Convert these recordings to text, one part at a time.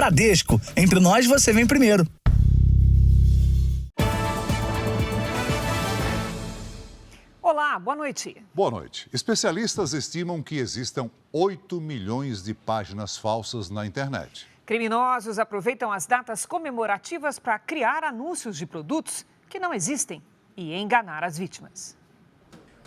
Bradesco. Entre nós, você vem primeiro. Olá, boa noite. Boa noite. Especialistas estimam que existam 8 milhões de páginas falsas na internet. Criminosos aproveitam as datas comemorativas para criar anúncios de produtos que não existem e enganar as vítimas.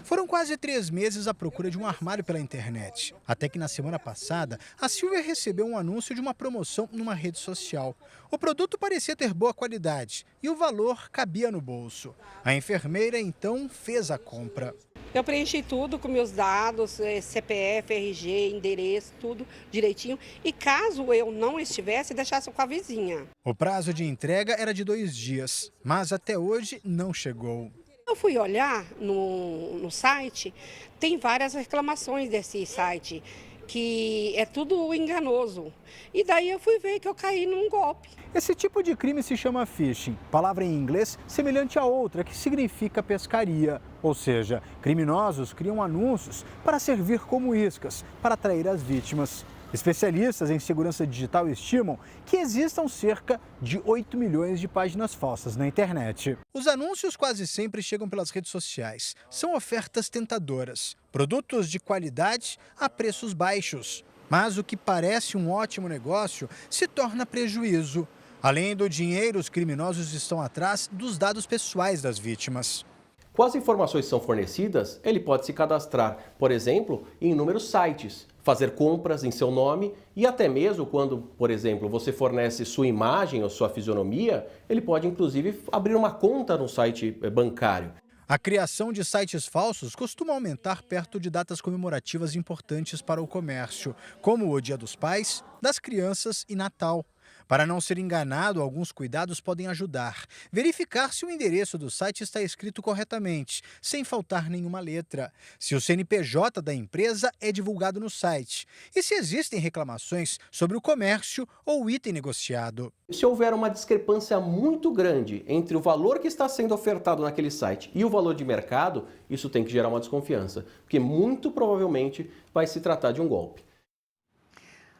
Foram quase 3 meses à procura de um armário pela internet. Até que na semana passada, a Silvia recebeu um anúncio de uma promoção numa rede social. O produto parecia ter boa qualidade e o valor cabia no bolso. A enfermeira então fez a compra. Eu preenchi tudo com meus dados, CPF, RG, endereço, tudo direitinho. E caso eu não estivesse, deixasse com a vizinha. O prazo de entrega era de 2 dias, mas até hoje não chegou. Eu fui olhar no site, tem várias reclamações desse site, que é tudo enganoso. E daí eu fui ver que eu caí num golpe. Esse tipo de crime se chama phishing, palavra em inglês semelhante a outra que significa pescaria. Ou seja, criminosos criam anúncios para servir como iscas, para atrair as vítimas. Especialistas em segurança digital estimam que existam cerca de 8 milhões de páginas falsas na internet. Os anúncios quase sempre chegam pelas redes sociais. São ofertas tentadoras, produtos de qualidade a preços baixos. Mas o que parece um ótimo negócio se torna prejuízo. Além do dinheiro, os criminosos estão atrás dos dados pessoais das vítimas. Com as informações que são fornecidas, ele pode se cadastrar, por exemplo, em inúmeros sites, fazer compras em seu nome e até mesmo quando, por exemplo, você fornece sua imagem ou sua fisionomia, ele pode inclusive abrir uma conta no site bancário. A criação de sites falsos costuma aumentar perto de datas comemorativas importantes para o comércio, como o Dia dos Pais, das Crianças e Natal. Para não ser enganado, alguns cuidados podem ajudar. Verificar se o endereço do site está escrito corretamente, sem faltar nenhuma letra. Se o CNPJ da empresa é divulgado no site. E se existem reclamações sobre o comércio ou o item negociado. Se houver uma discrepância muito grande entre o valor que está sendo ofertado naquele site e o valor de mercado, isso tem que gerar uma desconfiança, porque muito provavelmente vai se tratar de um golpe.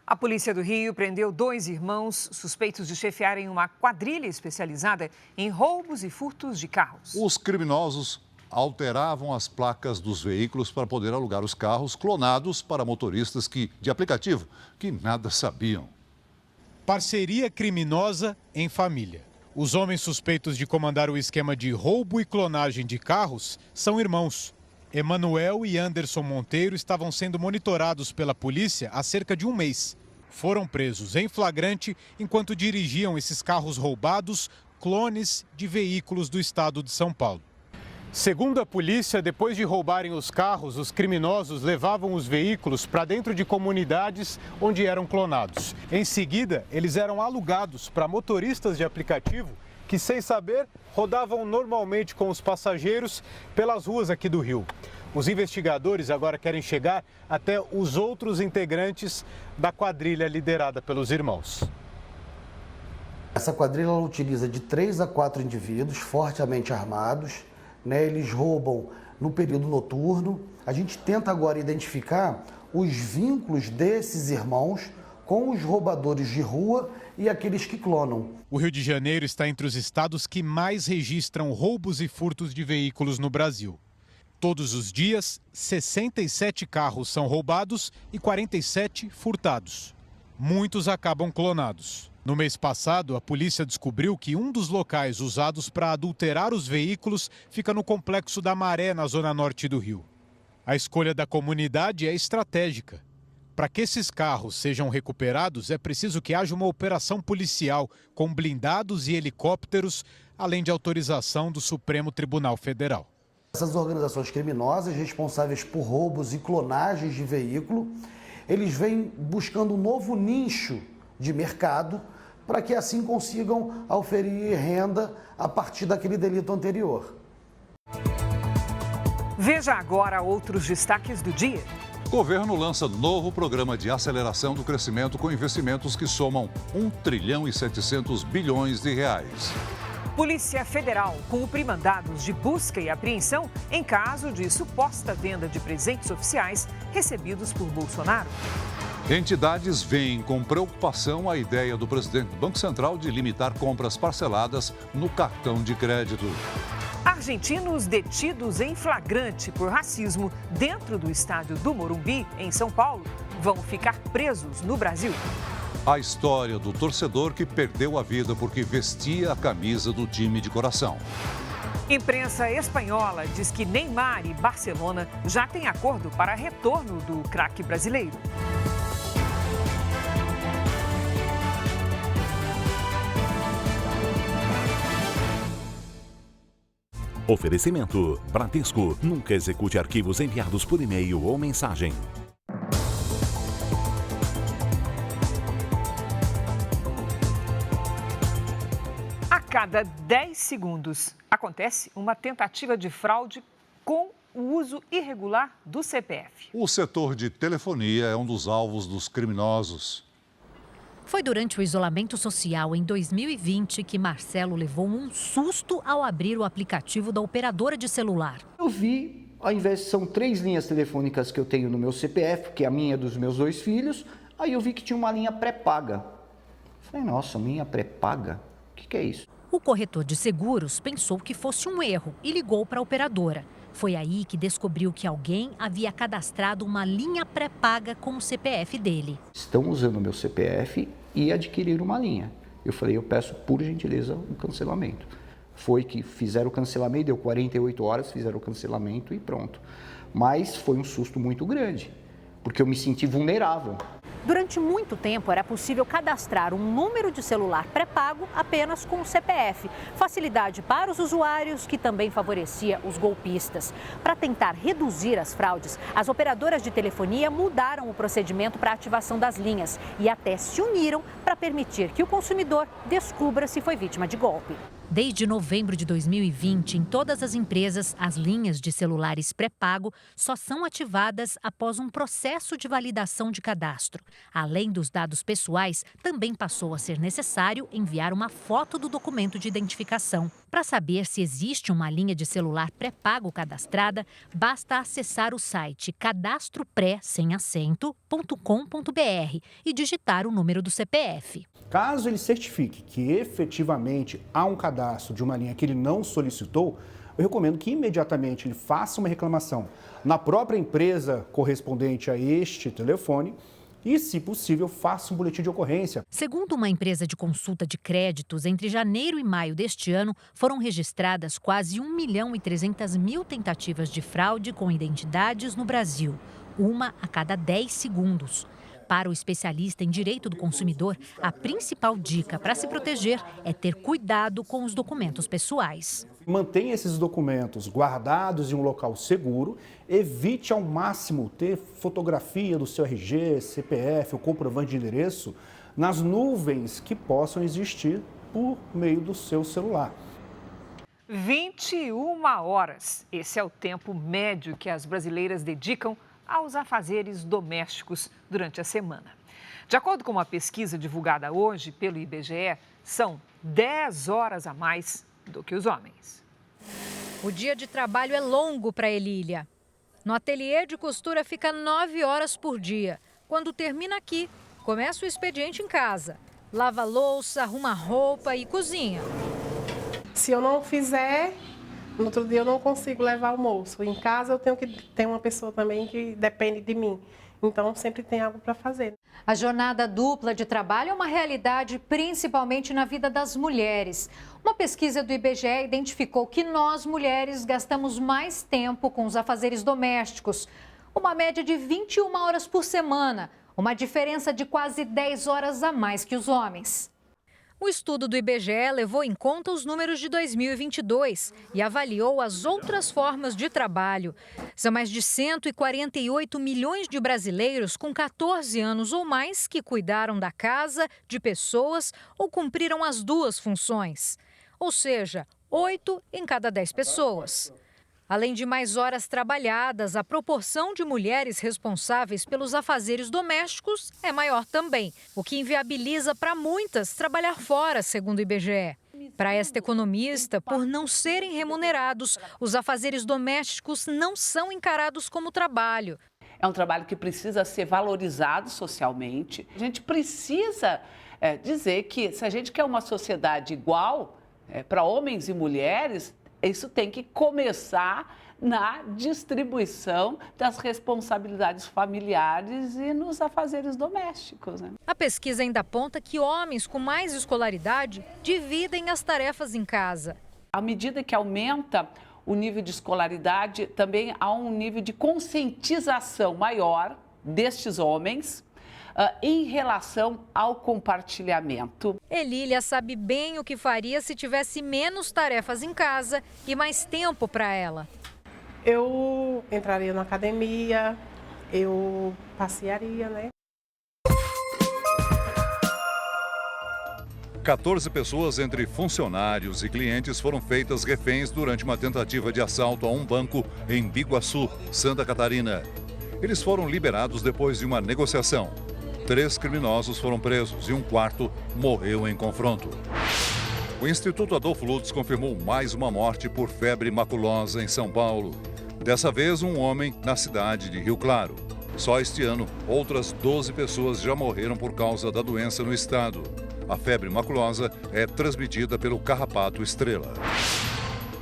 A polícia do Rio prendeu 2 irmãos suspeitos de chefiarem uma quadrilha especializada em roubos e furtos de carros. Os criminosos alteravam as placas dos veículos para poder alugar os carros clonados para motoristas de aplicativo que nada sabiam. Parceria criminosa em família. Os homens suspeitos de comandar o esquema de roubo e clonagem de carros são irmãos. Emanuel e Anderson Monteiro estavam sendo monitorados pela polícia há cerca de 1 mês. Foram presos em flagrante enquanto dirigiam esses carros roubados, clones de veículos do estado de São Paulo. Segundo a polícia, depois de roubarem os carros, os criminosos levavam os veículos para dentro de comunidades onde eram clonados. Em seguida, eles eram alugados para motoristas de aplicativo que, sem saber, rodavam normalmente com os passageiros pelas ruas aqui do Rio. Os investigadores agora querem chegar até os outros integrantes da quadrilha liderada pelos irmãos. Essa quadrilha utiliza de 3 a 4 indivíduos fortemente armados, né? Eles roubam no período noturno. A gente tenta agora identificar os vínculos desses irmãos com os roubadores de rua e aqueles que clonam. O Rio de Janeiro está entre os estados que mais registram roubos e furtos de veículos no Brasil. Todos os dias, 67 carros são roubados e 47 furtados. Muitos acabam clonados. No mês passado, a polícia descobriu que um dos locais usados para adulterar os veículos fica no Complexo da Maré, na zona norte do Rio. A escolha da comunidade é estratégica. Para que esses carros sejam recuperados, é preciso que haja uma operação policial com blindados e helicópteros, além de autorização do Supremo Tribunal Federal. Essas organizações criminosas responsáveis por roubos e clonagens de veículo, eles vêm buscando um novo nicho de mercado para que assim consigam auferir renda a partir daquele delito anterior. Veja agora outros destaques do dia. Governo lança novo programa de aceleração do crescimento com investimentos que somam 1,7 trilhão de reais. Polícia Federal cumpre mandados de busca e apreensão em caso de suposta venda de presentes oficiais recebidos por Bolsonaro. Entidades veem com preocupação a ideia do presidente do Banco Central de limitar compras parceladas no cartão de crédito. Argentinos detidos em flagrante por racismo dentro do estádio do Morumbi, em São Paulo, vão ficar presos no Brasil. A história do torcedor que perdeu a vida porque vestia a camisa do time de coração. Imprensa espanhola diz que Neymar e Barcelona já têm acordo para retorno do craque brasileiro. Oferecimento: Bradesco. Nunca execute arquivos enviados por e-mail ou mensagem. A cada 10 segundos acontece uma tentativa de fraude com o uso irregular do CPF. O setor de telefonia é um dos alvos dos criminosos. Foi durante o isolamento social em 2020 que Marcelo levou um susto ao abrir o aplicativo da operadora de celular. Eu vi, ao invés de são 3 linhas telefônicas que eu tenho no meu CPF, que a minha é dos meus 2 filhos, aí eu vi que tinha uma linha pré-paga. Falei, nossa, linha pré-paga? O que é isso? O corretor de seguros pensou que fosse um erro e ligou para a operadora. Foi aí que descobriu que alguém havia cadastrado uma linha pré-paga com o CPF dele. Estão usando o meu CPF e adquiriram uma linha. Eu falei, eu peço por gentileza um cancelamento. Foi que fizeram o cancelamento, deu 48 horas, fizeram o cancelamento e pronto. Mas foi um susto muito grande, porque eu me senti vulnerável. Durante muito tempo era possível cadastrar um número de celular pré-pago apenas com o CPF. Facilidade para os usuários, que também favorecia os golpistas. Para tentar reduzir as fraudes, as operadoras de telefonia mudaram o procedimento para a ativação das linhas e até se uniram para permitir que o consumidor descubra se foi vítima de golpe. Desde novembro de 2020, em todas as empresas, as linhas de celulares pré-pago só são ativadas após um processo de validação de cadastro. Além dos dados pessoais, também passou a ser necessário enviar uma foto do documento de identificação. Para saber se existe uma linha de celular pré-pago cadastrada, basta acessar o site cadastropré.com.br e digitar o número do CPF. Caso ele certifique que efetivamente há um cadastro de uma linha que ele não solicitou, eu recomendo que imediatamente ele faça uma reclamação na própria empresa correspondente a este telefone e, se possível, faça um boletim de ocorrência. Segundo uma empresa de consulta de créditos, entre janeiro e maio deste ano, foram registradas quase 1.300.000 tentativas de fraude com identidades no Brasil, uma a cada 10 segundos. Para o especialista em direito do consumidor, a principal dica para se proteger é ter cuidado com os documentos pessoais. Mantenha esses documentos guardados em um local seguro, evite ao máximo ter fotografia do seu RG, CPF ou comprovante de endereço nas nuvens que possam existir por meio do seu celular. 21 horas. Esse é o tempo médio que as brasileiras dedicam aos afazeres domésticos durante a semana. De acordo com uma pesquisa divulgada hoje pelo IBGE, são 10 horas a mais do que os homens. O dia de trabalho é longo para Elília. No ateliê de costura fica 9 horas por dia. Quando termina aqui, começa o expediente em casa. Lava louça, arruma roupa e cozinha. Se eu não fizer, no outro dia eu não consigo levar almoço. Em casa eu tenho que ter uma pessoa também que depende de mim. Então sempre tem algo para fazer. A jornada dupla de trabalho é uma realidade principalmente na vida das mulheres. Uma pesquisa do IBGE identificou que nós, mulheres, gastamos mais tempo com os afazeres domésticos. Uma média de 21 horas por semana, uma diferença de quase 10 horas a mais que os homens. O estudo do IBGE levou em conta os números de 2022 e avaliou as outras formas de trabalho. São mais de 148 milhões de brasileiros com 14 anos ou mais que cuidaram da casa, de pessoas ou cumpriram as duas funções. Ou seja, 8 em cada 10 pessoas. Além de mais horas trabalhadas, a proporção de mulheres responsáveis pelos afazeres domésticos é maior também, o que inviabiliza para muitas trabalhar fora, segundo o IBGE. Para esta economista, por não serem remunerados, os afazeres domésticos não são encarados como trabalho. é um trabalho que precisa ser valorizado socialmente. A gente precisa dizer que se a gente quer uma sociedade igual para homens e mulheres, isso tem que começar na distribuição das responsabilidades familiares e nos afazeres domésticos, né? A pesquisa ainda aponta que homens com mais escolaridade dividem as tarefas em casa. À medida que aumenta o nível de escolaridade, também há um nível de conscientização maior destes homens em relação ao compartilhamento. Elília sabe bem o que faria se tivesse menos tarefas em casa e mais tempo para ela. Eu entraria na academia, eu passearia, né? 14 pessoas, entre funcionários e clientes, foram feitas reféns durante uma tentativa de assalto a um banco em Biguaçu, Santa Catarina. Eles foram liberados depois de uma negociação. 3 criminosos foram presos e um quarto morreu em confronto. O Instituto Adolfo Lutz confirmou mais uma morte por febre maculosa em São Paulo. Dessa vez, um homem na cidade de Rio Claro. Só este ano, outras 12 pessoas já morreram por causa da doença no estado. A febre maculosa é transmitida pelo carrapato estrela.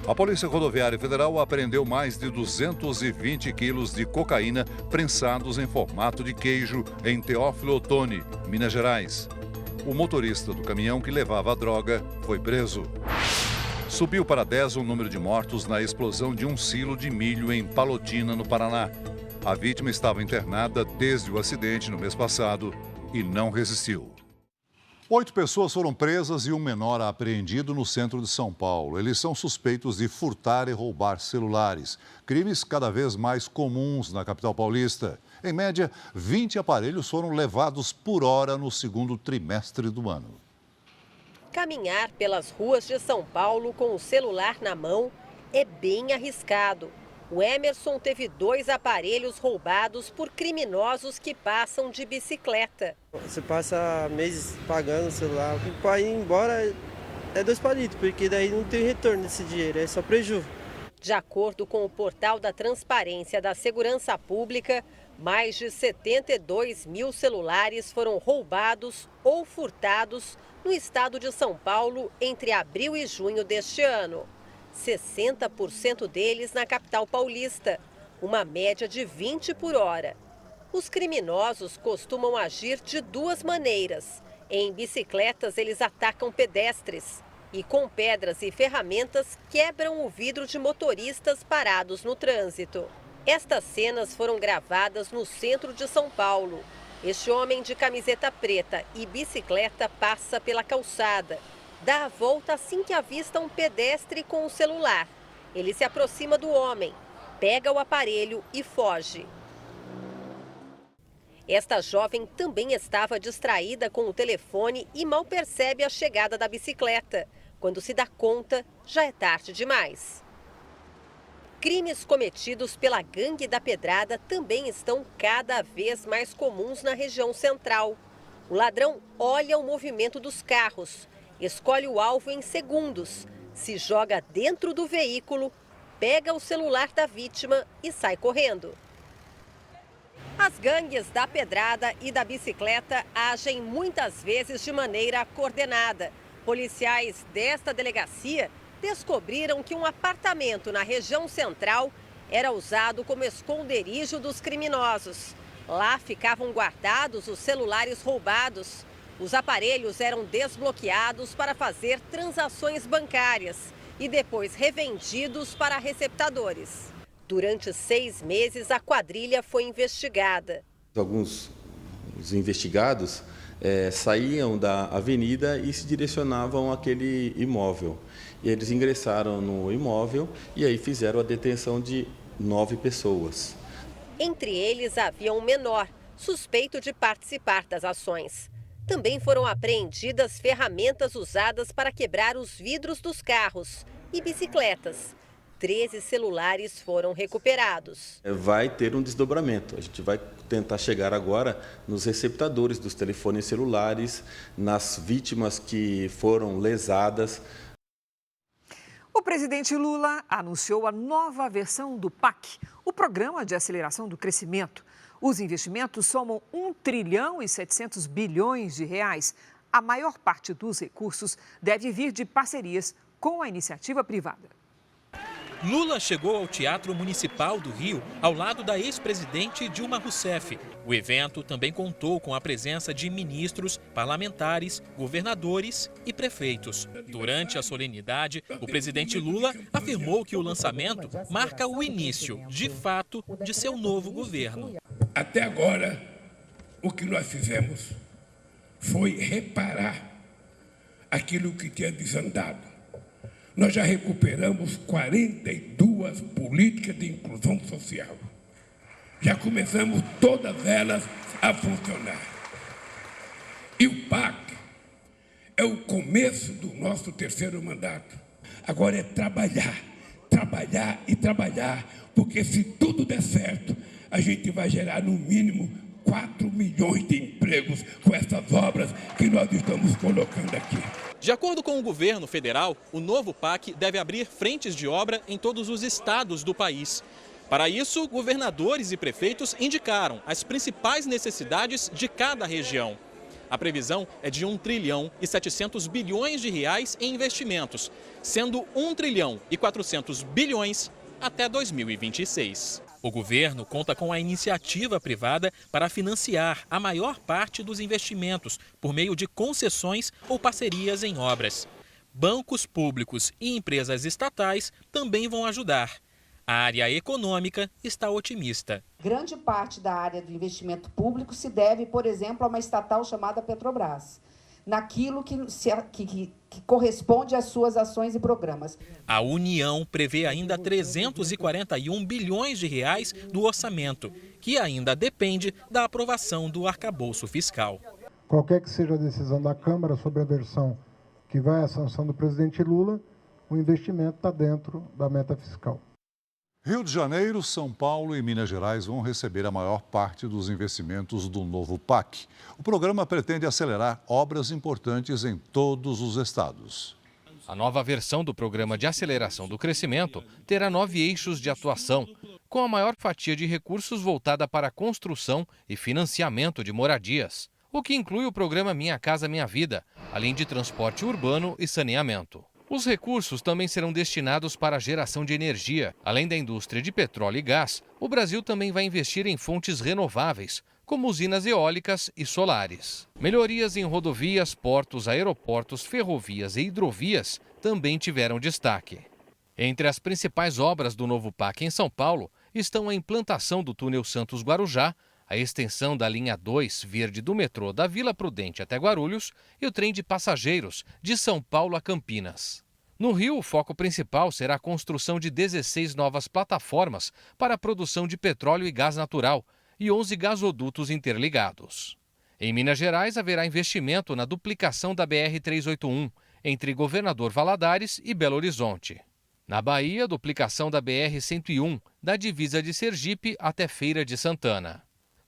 A Polícia Rodoviária Federal apreendeu mais de 220 quilos de cocaína prensados em formato de queijo em Teófilo Otoni, Minas Gerais. O motorista do caminhão que levava a droga foi preso. Subiu para 10 o número de mortos na explosão de um silo de milho em Palotina, no Paraná. A vítima estava internada desde o acidente no mês passado e não resistiu. 8 pessoas foram presas e um menor apreendido no centro de São Paulo. Eles são suspeitos de furtar e roubar celulares. Crimes cada vez mais comuns na capital paulista. Em média, 20 aparelhos foram levados por hora no segundo trimestre do ano. Caminhar pelas ruas de São Paulo com o celular na mão é bem arriscado. O Emerson teve 2 aparelhos roubados por criminosos que passam de bicicleta. Você passa meses pagando o celular, para ir embora é 2 palitos, porque daí não tem retorno desse dinheiro, é só prejuízo. De acordo com o portal da Transparência da Segurança Pública, mais de 72 mil celulares foram roubados ou furtados no estado de São Paulo entre abril e junho deste ano. 60% deles na capital paulista, uma média de 20 por hora. Os criminosos costumam agir de 2 maneiras. Em bicicletas, eles atacam pedestres e, com pedras e ferramentas, quebram o vidro de motoristas parados no trânsito. Estas cenas foram gravadas no centro de São Paulo. Este homem de camiseta preta e bicicleta passa pela calçada. Dá a volta assim que avista um pedestre com o celular. Ele se aproxima do homem, pega o aparelho e foge. Esta jovem também estava distraída com o telefone e mal percebe a chegada da bicicleta. Quando se dá conta, já é tarde demais. Crimes cometidos pela Gangue da Pedrada também estão cada vez mais comuns na região central. O ladrão olha o movimento dos carros, escolhe o alvo em segundos, se joga dentro do veículo, pega o celular da vítima e sai correndo. As gangues da pedrada e da bicicleta agem muitas vezes de maneira coordenada. Policiais desta delegacia descobriram que um apartamento na região central era usado como esconderijo dos criminosos. Lá ficavam guardados os celulares roubados. Os aparelhos eram desbloqueados para fazer transações bancárias e depois revendidos para receptadores. Durante 6 meses, a quadrilha foi investigada. Alguns investigados saíam da avenida e se direcionavam àquele imóvel. E eles ingressaram no imóvel e aí fizeram a detenção de 9 pessoas. Entre eles havia um menor, suspeito de participar das ações. Também foram apreendidas ferramentas usadas para quebrar os vidros dos carros e bicicletas. 13 celulares foram recuperados. Vai ter um desdobramento. A gente vai tentar chegar agora nos receptadores dos telefones celulares, nas vítimas que foram lesadas. O presidente Lula anunciou a nova versão do PAC, o Programa de Aceleração do Crescimento. Os investimentos somam 1 trilhão e 700 bilhões de reais. A maior parte dos recursos deve vir de parcerias com a iniciativa privada. Lula chegou ao Teatro Municipal do Rio ao lado da ex-presidente Dilma Rousseff. O evento também contou com a presença de ministros, parlamentares, governadores e prefeitos. Durante a solenidade, o presidente Lula afirmou que o lançamento marca o início, de fato, de seu novo governo. Até agora, o que nós fizemos foi reparar aquilo que tinha desandado. Nós já recuperamos 42 políticas de inclusão social. Já começamos todas elas a funcionar. E o PAC é o começo do nosso terceiro mandato. Agora é trabalhar, trabalhar e trabalhar, porque se tudo der certo, a gente vai gerar no mínimo 4 milhões de empregos com essas obras que nós estamos colocando aqui. De acordo com o governo federal, o novo PAC deve abrir frentes de obra em todos os estados do país. Para isso, governadores e prefeitos indicaram as principais necessidades de cada região. A previsão é de 1 trilhão e 700 bilhões de reais em investimentos, sendo 1 trilhão e 400 bilhões até 2026. O governo conta com a iniciativa privada para financiar a maior parte dos investimentos por meio de concessões ou parcerias em obras. Bancos públicos e empresas estatais também vão ajudar. A área econômica está otimista. Grande parte da área do investimento público se deve, por exemplo, a uma estatal chamada Petrobras, naquilo que corresponde às suas ações e programas. A União prevê ainda 341 bilhões de reais do orçamento, que ainda depende da aprovação do arcabouço fiscal. Qualquer que seja a decisão da Câmara sobre a versão que vai à sanção do presidente Lula, o investimento está dentro da meta fiscal. Rio de Janeiro, São Paulo e Minas Gerais vão receber a maior parte dos investimentos do novo PAC. O programa pretende acelerar obras importantes em todos os estados. A nova versão do Programa de Aceleração do Crescimento terá 9 eixos de atuação, com a maior fatia de recursos voltada para a construção e financiamento de moradias, o que inclui o programa Minha Casa Minha Vida, além de transporte urbano e saneamento. Os recursos também serão destinados para a geração de energia. Além da indústria de petróleo e gás, o Brasil também vai investir em fontes renováveis, como usinas eólicas e solares. Melhorias em rodovias, portos, aeroportos, ferrovias e hidrovias também tiveram destaque. Entre as principais obras do novo PAC em São Paulo estão a implantação do túnel Santos-Guarujá, a extensão da linha 2 verde do metrô da Vila Prudente até Guarulhos e o trem de passageiros de São Paulo a Campinas. No Rio, o foco principal será a construção de 16 novas plataformas para a produção de petróleo e gás natural e 11 gasodutos interligados. Em Minas Gerais, haverá investimento na duplicação da BR-381 entre Governador Valadares e Belo Horizonte. Na Bahia, duplicação da BR-101 da divisa de Sergipe até Feira de Santana.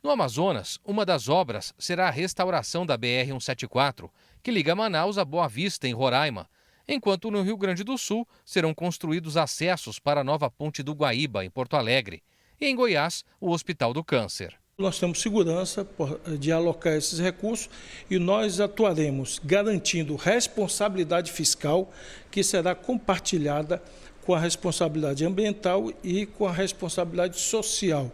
No Amazonas, uma das obras será a restauração da BR-174, que liga Manaus a Boa Vista, em Roraima, enquanto no Rio Grande do Sul serão construídos acessos para a nova Ponte do Guaíba, em Porto Alegre, e em Goiás, o Hospital do Câncer. Nós temos segurança de alocar esses recursos e nós atuaremos garantindo responsabilidade fiscal que será compartilhada com a responsabilidade ambiental e com a responsabilidade social.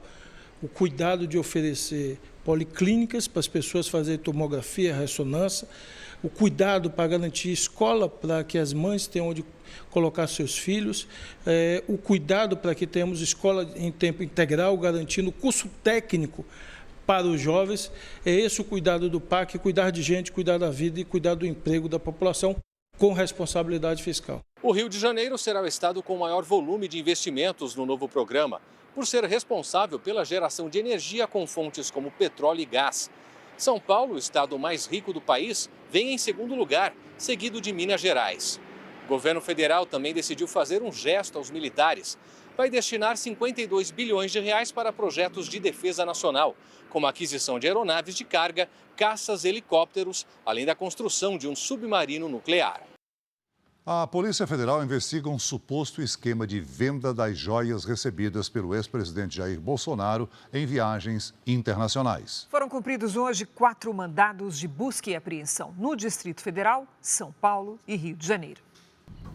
O cuidado de oferecer policlínicas para as pessoas fazerem tomografia, ressonância, o cuidado para garantir escola para que as mães tenham onde colocar seus filhos, o cuidado para que tenhamos escola em tempo integral, garantindo curso técnico para os jovens. É esse o cuidado do PAC, cuidar de gente, cuidar da vida e cuidar do emprego da população com responsabilidade fiscal. O Rio de Janeiro será o estado com maior volume de investimentos no novo programa, por ser responsável pela geração de energia com fontes como petróleo e gás. São Paulo, o estado mais rico do país, vem em segundo lugar, seguido de Minas Gerais. O governo federal também decidiu fazer um gesto aos militares. Vai destinar 52 bilhões de reais para projetos de defesa nacional, como a aquisição de aeronaves de carga, caças, helicópteros, além da construção de um submarino nuclear. A Polícia Federal investiga um suposto esquema de venda das joias recebidas pelo ex-presidente Jair Bolsonaro em viagens internacionais. Foram cumpridos hoje 4 mandados de busca e apreensão no Distrito Federal, São Paulo e Rio de Janeiro.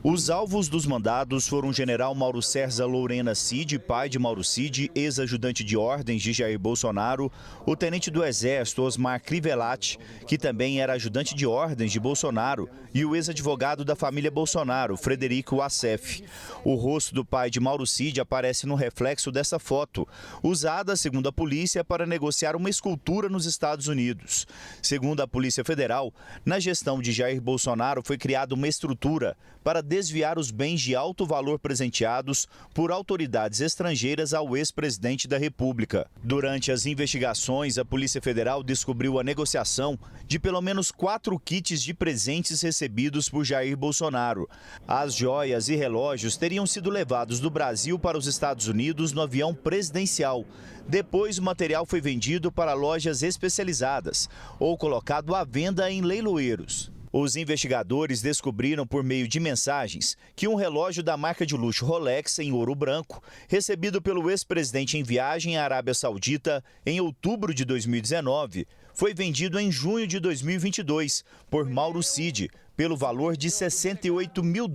Os alvos dos mandados foram o general Mauro César Lorena Cid, pai de Mauro Cid, ex-ajudante de ordens de Jair Bolsonaro, o tenente do Exército Osmar Crivellati, que também era ajudante de ordens de Bolsonaro, e o ex-advogado da família Bolsonaro, Frederico Assef. O rosto do pai de Mauro Cid aparece no reflexo dessa foto, usada, segundo a polícia, para negociar uma escultura nos Estados Unidos. Segundo a Polícia Federal, na gestão de Jair Bolsonaro foi criada uma estrutura para desviar os bens de alto valor presenteados por autoridades estrangeiras ao ex-presidente da República. Durante as investigações, a Polícia Federal descobriu a negociação de pelo menos 4 kits de presentes recebidos por Jair Bolsonaro. As joias e relógios teriam sido levados do Brasil para os Estados Unidos no avião presidencial. Depois, o material foi vendido para lojas especializadas ou colocado à venda em leiloeiros. Os investigadores descobriram por meio de mensagens que um relógio da marca de luxo Rolex em ouro branco, recebido pelo ex-presidente em viagem à Arábia Saudita em outubro de 2019, foi vendido em junho de 2022 por Mauro Cid, pelo valor de $68 mil.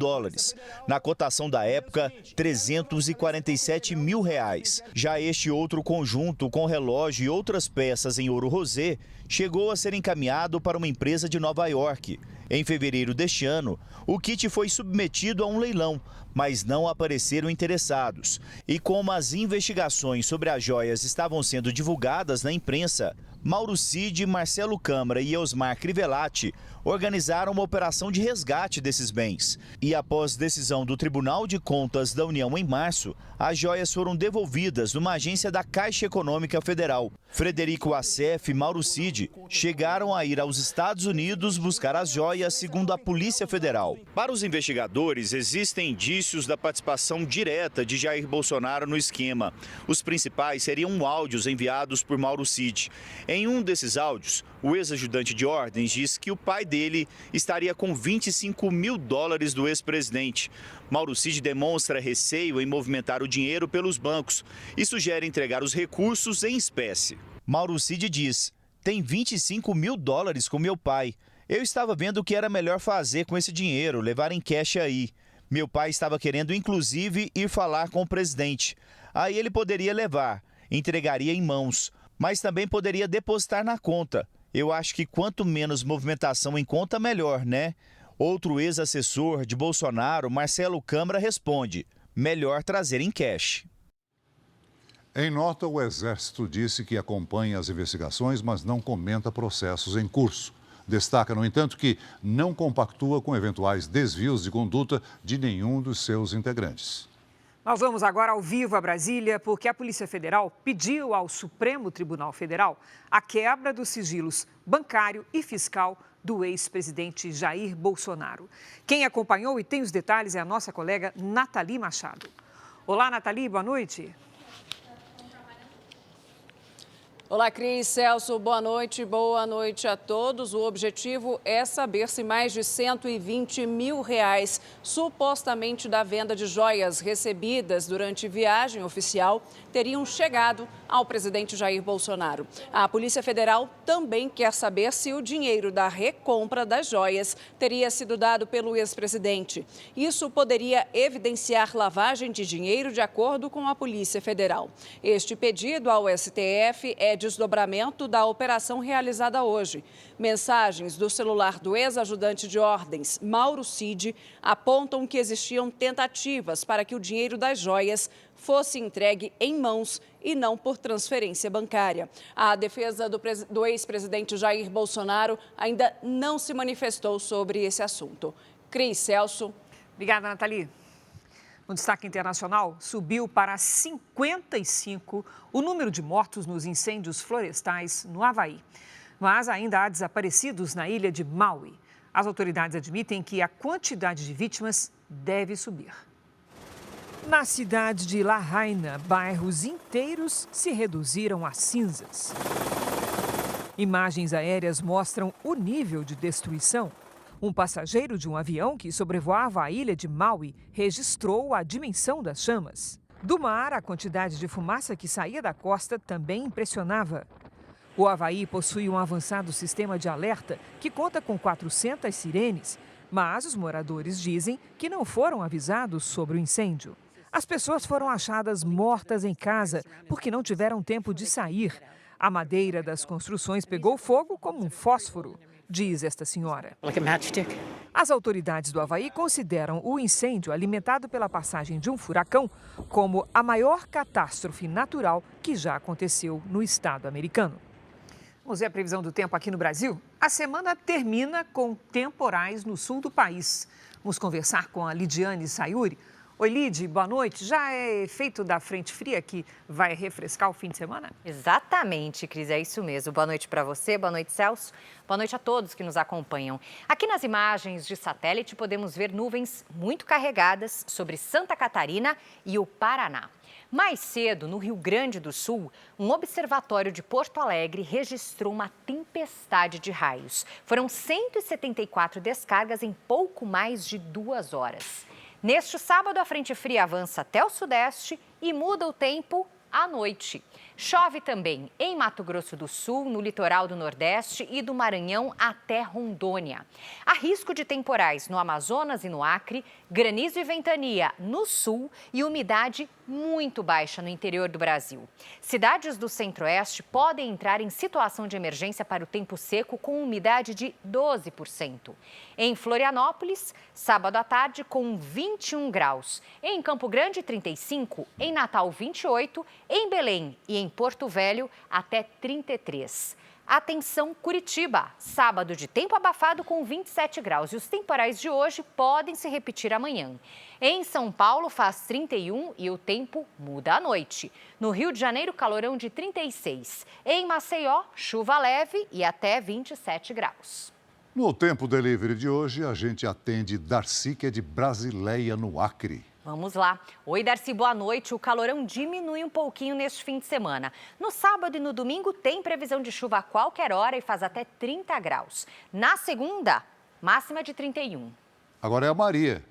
Na cotação da época, R$347 mil. Já este outro conjunto com relógio e outras peças em ouro rosé chegou a ser encaminhado para uma empresa de Nova York. Em fevereiro deste ano, o kit foi submetido a um leilão, mas não apareceram interessados. E como as investigações sobre as joias estavam sendo divulgadas na imprensa, Mauro Cid, Marcelo Câmara e Osmar Crivellati organizaram uma operação de resgate desses bens. E após decisão do Tribunal de Contas da União em março, as joias foram devolvidas numa agência da Caixa Econômica Federal. Frederico Assef e Mauro Cid chegaram a ir aos Estados Unidos buscar as joias, segundo a Polícia Federal. Para os investigadores, existem indícios da participação direta de Jair Bolsonaro no esquema. Os principais seriam áudios enviados por Mauro Cid. Em um desses áudios, o ex-ajudante de ordens diz que o pai dele estaria com $25 mil do ex-presidente. Mauro Cid demonstra receio em movimentar o dinheiro pelos bancos e sugere entregar os recursos em espécie. Mauro Cid diz: tem $25 mil com meu pai. Eu estava vendo o que era melhor fazer com esse dinheiro, levar em cash aí. Meu pai estava querendo, inclusive, ir falar com o presidente. Aí ele poderia levar, entregaria em mãos, mas também poderia depositar na conta. Eu acho que quanto menos movimentação em conta, melhor, né? Outro ex-assessor de Bolsonaro, Marcelo Câmara, responde: melhor trazer em cash. Em nota, o Exército disse que acompanha as investigações, mas não comenta processos em curso. Destaca, no entanto, que não compactua com eventuais desvios de conduta de nenhum dos seus integrantes. Nós vamos agora ao vivo a Brasília, porque a Polícia Federal pediu ao Supremo Tribunal Federal a quebra dos sigilos bancário e fiscal do ex-presidente Jair Bolsonaro. Quem acompanhou e tem os detalhes é a nossa colega Nathalie Machado. Olá, Nathalie, boa noite. Olá, Cris, Celso, boa noite a todos. O objetivo é saber se mais de R$120 mil supostamente da venda de joias recebidas durante viagem oficial teriam chegado ao presidente Jair Bolsonaro. A Polícia Federal também quer saber se o dinheiro da recompra das joias teria sido dado pelo ex-presidente. Isso poderia evidenciar lavagem de dinheiro, de acordo com a Polícia Federal. Este pedido ao STF é desdobramento da operação realizada hoje. Mensagens do celular do ex-ajudante de ordens, Mauro Cid, apontam que existiam tentativas para que o dinheiro das joias fosse entregue em mãos e não por transferência bancária. A defesa do ex-presidente Jair Bolsonaro ainda não se manifestou sobre esse assunto. Cris, Celso. Obrigada, Nathalie. No destaque internacional, subiu para 55 o número de mortos nos incêndios florestais no Havaí. Mas ainda há desaparecidos na ilha de Maui. As autoridades admitem que a quantidade de vítimas deve subir. Na cidade de Lahaina, bairros inteiros se reduziram a cinzas. Imagens aéreas mostram o nível de destruição. Um passageiro de um avião que sobrevoava a ilha de Maui registrou a dimensão das chamas. Do mar, a quantidade de fumaça que saía da costa também impressionava. O Havaí possui um avançado sistema de alerta que conta com 400 sirenes, mas os moradores dizem que não foram avisados sobre o incêndio. As pessoas foram achadas mortas em casa porque não tiveram tempo de sair. A madeira das construções pegou fogo como um fósforo, diz esta senhora. As autoridades do Havaí consideram o incêndio alimentado pela passagem de um furacão como a maior catástrofe natural que já aconteceu no estado americano. Vamos ver a previsão do tempo aqui no Brasil? A semana termina com temporais no sul do país. Vamos conversar com a Lidiane Sayuri. Oi, Lid, boa noite. Já é efeito da frente fria que vai refrescar o fim de semana? Exatamente, Cris, é isso mesmo. Boa noite para você, boa noite, Celso. Boa noite a todos que nos acompanham. Aqui nas imagens de satélite podemos ver nuvens muito carregadas sobre Santa Catarina e o Paraná. Mais cedo, no Rio Grande do Sul, um observatório de Porto Alegre registrou uma tempestade de raios. Foram 174 descargas em pouco mais de 2 horas. Neste sábado, a frente fria avança até o sudeste e muda o tempo à noite. Chove também em Mato Grosso do Sul, no litoral do Nordeste e do Maranhão até Rondônia. Há risco de temporais no Amazonas e no Acre, granizo e ventania no sul e umidade muito baixa no interior do Brasil. Cidades do Centro-Oeste podem entrar em situação de emergência para o tempo seco com umidade de 12%. Em Florianópolis, sábado à tarde com 21 graus. Em Campo Grande, 35. Em Natal, 28. Em Belém e em Porto Velho, até 33. Atenção, Curitiba, sábado de tempo abafado com 27 graus e os temporais de hoje podem se repetir amanhã. Em São Paulo faz 31 e o tempo muda à noite. No Rio de Janeiro, calorão de 36. Em Maceió, chuva leve e até 27 graus. No Tempo Delivery de hoje, a gente atende Darcy, que é de Brasileia, no Acre. Vamos lá. Oi, Darcy, boa noite. O calorão diminui um pouquinho neste fim de semana. No sábado e no domingo tem previsão de chuva a qualquer hora e faz até 30 graus. Na segunda, máxima de 31. Agora é a Maria,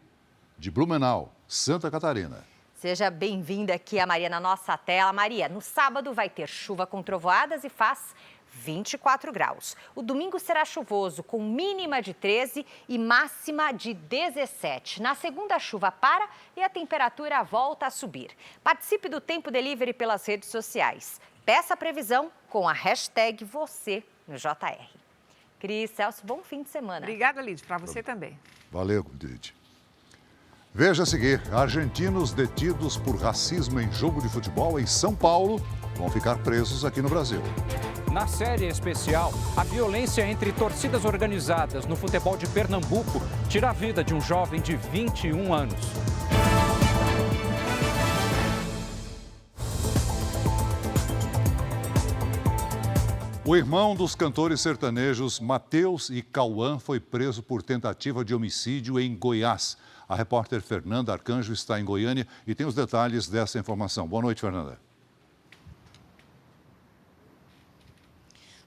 de Blumenau, Santa Catarina. Seja bem-vinda aqui a Maria na nossa tela. Maria, no sábado vai ter chuva com trovoadas e faz 24 graus. O domingo será chuvoso, com mínima de 13 e máxima de 17. Na segunda, a chuva para e a temperatura volta a subir. Participe do Tempo Delivery pelas redes sociais. Peça a previsão com a hashtag você no JR. Cris, Celso, bom fim de semana. Obrigada, Lid, para você também. Valeu, Lid. Veja a seguir, argentinos detidos por racismo em jogo de futebol em São Paulo vão ficar presos aqui no Brasil. Na série especial, a violência entre torcidas organizadas no futebol de Pernambuco tira a vida de um jovem de 21 anos. O irmão dos cantores sertanejos Mateus e Cauã foi preso por tentativa de homicídio em Goiás. A repórter Fernanda Arcanjo está em Goiânia e tem os detalhes dessa informação. Boa noite, Fernanda.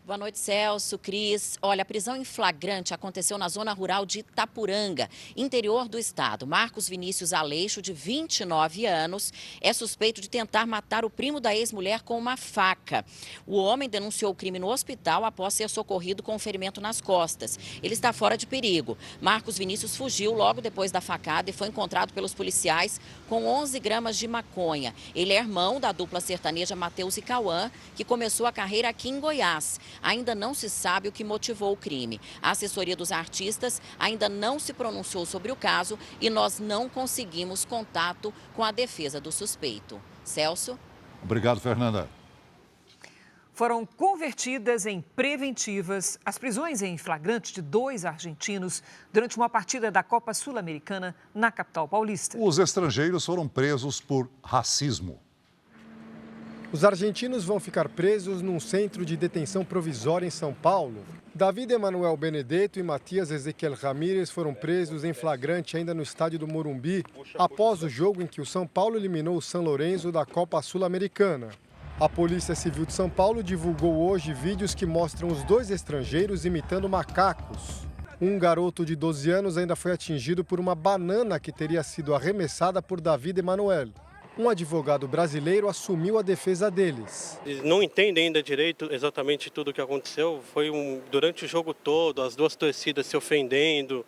Boa noite, Celso, Cris. Olha, a prisão em flagrante aconteceu na zona rural de Itapuranga, interior do estado. Marcos Vinícius Aleixo, de 29 anos, é suspeito de tentar matar o primo da ex-mulher com uma faca. O homem denunciou o crime no hospital após ser socorrido com um ferimento nas costas. Ele está fora de perigo. Marcos Vinícius fugiu logo depois da facada e foi encontrado pelos policiais com 11 gramas de maconha. Ele é irmão da dupla sertaneja Mateus e Cauã, que começou a carreira aqui em Goiás. Ainda não se sabe o que motivou o crime. A assessoria dos artistas ainda não se pronunciou sobre o caso e nós não conseguimos contato com a defesa do suspeito. Celso? Obrigado, Fernanda. Foram convertidas em preventivas as prisões em flagrante de 2 argentinos durante uma partida da Copa Sul-Americana na capital paulista. Os estrangeiros foram presos por racismo. Os argentinos vão ficar presos num centro de detenção provisória em São Paulo. David Emanuel Benedetto e Matias Ezequiel Ramírez foram presos em flagrante ainda no estádio do Morumbi, após o jogo em que o São Paulo eliminou o São Lourenço da Copa Sul-Americana. A Polícia Civil de São Paulo divulgou hoje vídeos que mostram os 2 estrangeiros imitando macacos. Um garoto de 12 anos ainda foi atingido por uma banana que teria sido arremessada por David Emanuel. Um advogado brasileiro assumiu a defesa deles. Eles não entendem ainda direito exatamente tudo o que aconteceu. Foi durante o jogo todo, as duas torcidas se ofendendo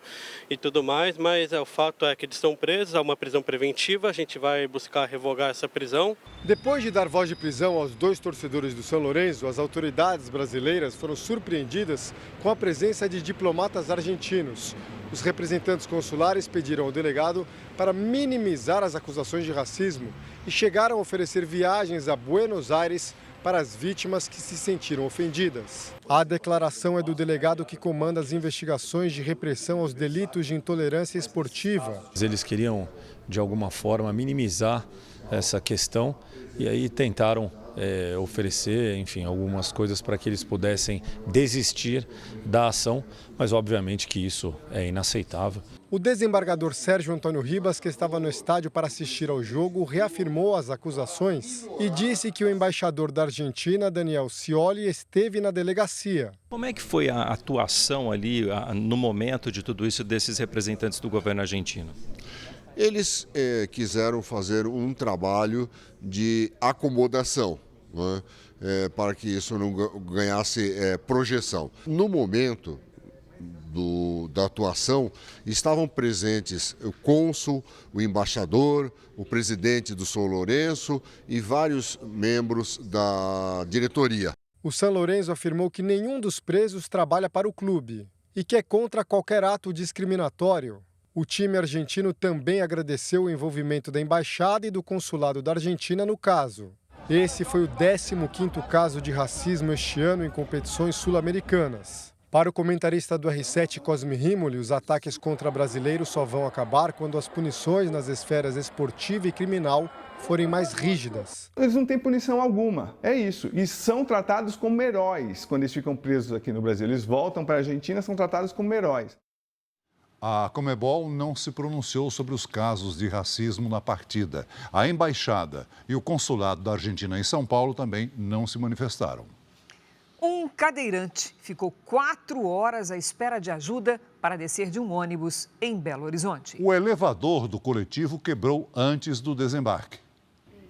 e tudo mais, mas o fato é que eles estão presos, há uma prisão preventiva, a gente vai buscar revogar essa prisão. Depois de dar voz de prisão aos 2 torcedores do São Lourenço, as autoridades brasileiras foram surpreendidas com a presença de diplomatas argentinos. Os representantes consulares pediram ao delegado para minimizar as acusações de racismo e chegaram a oferecer viagens a Buenos Aires para as vítimas que se sentiram ofendidas. A declaração é do delegado que comanda as investigações de repressão aos delitos de intolerância esportiva. Eles queriam, de alguma forma, minimizar essa questão e aí tentaram oferecer, enfim, algumas coisas para que eles pudessem desistir da ação, mas obviamente que isso é inaceitável. O desembargador Sérgio Antônio Ribas, que estava no estádio para assistir ao jogo, reafirmou as acusações e disse que o embaixador da Argentina, Daniel Scioli, esteve na delegacia. Como é que foi a atuação ali, no momento de tudo isso, desses representantes do governo argentino? Eles quiseram fazer um trabalho de acomodação, né, para que isso não ganhasse projeção. No momento da atuação, estavam presentes o cônsul, o embaixador, o presidente do São Lourenço e vários membros da diretoria. O São Lourenço afirmou que nenhum dos presos trabalha para o clube e que é contra qualquer ato discriminatório. O time argentino também agradeceu o envolvimento da embaixada e do consulado da Argentina no caso. Esse foi o 15º caso de racismo este ano em competições sul-americanas. Para o comentarista do R7, Cosme Rimoli, os ataques contra brasileiros só vão acabar quando as punições nas esferas esportiva e criminal forem mais rígidas. Eles não têm punição alguma, é isso. E são tratados como heróis quando eles ficam presos aqui no Brasil. Eles voltam para a Argentina e são tratados como heróis. A Conmebol não se pronunciou sobre os casos de racismo na partida. A embaixada e o consulado da Argentina em São Paulo também não se manifestaram. Um cadeirante ficou 4 horas à espera de ajuda para descer de um ônibus em Belo Horizonte. O elevador do coletivo quebrou antes do desembarque.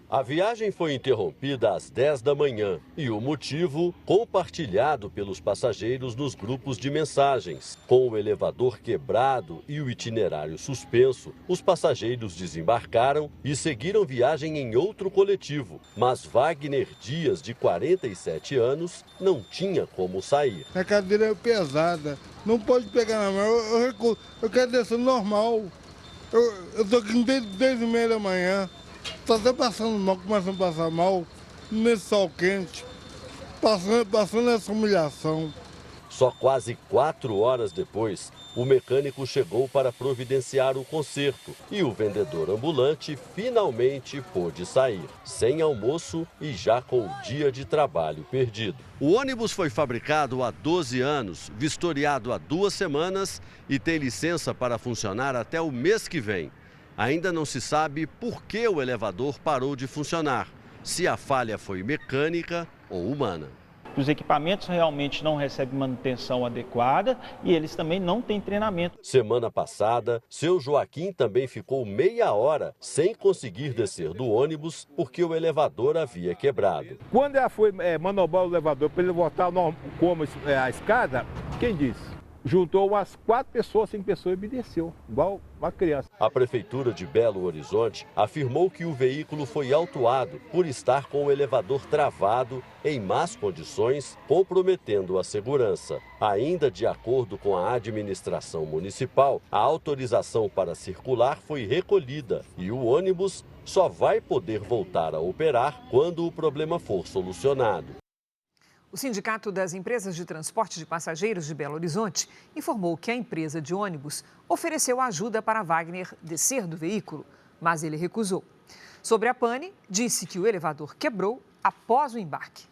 A viagem foi interrompida às 10 da manhã e o motivo compartilhado pelos passageiros nos grupos de mensagens. Com o elevador quebrado e o itinerário suspenso, os passageiros desembarcaram e seguiram viagem em outro coletivo. Mas Wagner Dias, de 47 anos, não tinha como sair. A cadeira é pesada, não pode pegar na mão, eu quero descer normal. Eu estou aqui desde 10h30 da manhã. Estou até passando mal, começando a passar mal, nesse sol quente, passando essa humilhação. Só quase 4 horas depois, o mecânico chegou para providenciar o conserto e o vendedor ambulante finalmente pôde sair, sem almoço e já com o dia de trabalho perdido. O ônibus foi fabricado há 12 anos, vistoriado há 2 semanas e tem licença para funcionar até o mês que vem. Ainda não se sabe por que o elevador parou de funcionar, se a falha foi mecânica ou humana. Os equipamentos realmente não recebem manutenção adequada e eles também não têm treinamento. Semana passada, seu Joaquim também ficou meia hora sem conseguir descer do ônibus porque o elevador havia quebrado. Quando ela foi manobrar o elevador para ele voltar como a escada, quem disse? Juntou umas 4 pessoas, 5 pessoas e me desceu, igual uma criança. A Prefeitura de Belo Horizonte afirmou que o veículo foi autuado por estar com o elevador travado em más condições, comprometendo a segurança. Ainda de acordo com a administração municipal, a autorização para circular foi recolhida e o ônibus só vai poder voltar a operar quando o problema for solucionado. O Sindicato das Empresas de Transporte de Passageiros de Belo Horizonte informou que a empresa de ônibus ofereceu ajuda para Wagner descer do veículo, mas ele recusou. Sobre a pane, disse que o elevador quebrou após o embarque.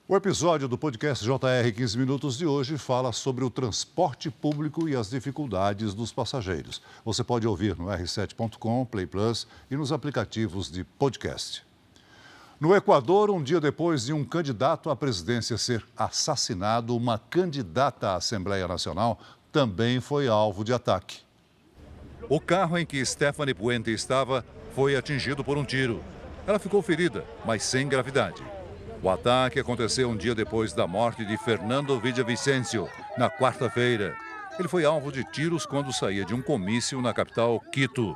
O episódio do podcast JR 15 Minutos de hoje fala sobre o transporte público e as dificuldades dos passageiros. Você pode ouvir no r7.com, Play Plus e nos aplicativos de podcast. No Equador, um dia depois de um candidato à presidência ser assassinado, uma candidata à Assembleia Nacional também foi alvo de ataque. O carro em que Stephanie Puente estava foi atingido por um tiro. Ela ficou ferida, mas sem gravidade. O ataque aconteceu um dia depois da morte de Fernando Villavicencio, na quarta-feira. Ele foi alvo de tiros quando saía de um comício na capital, Quito.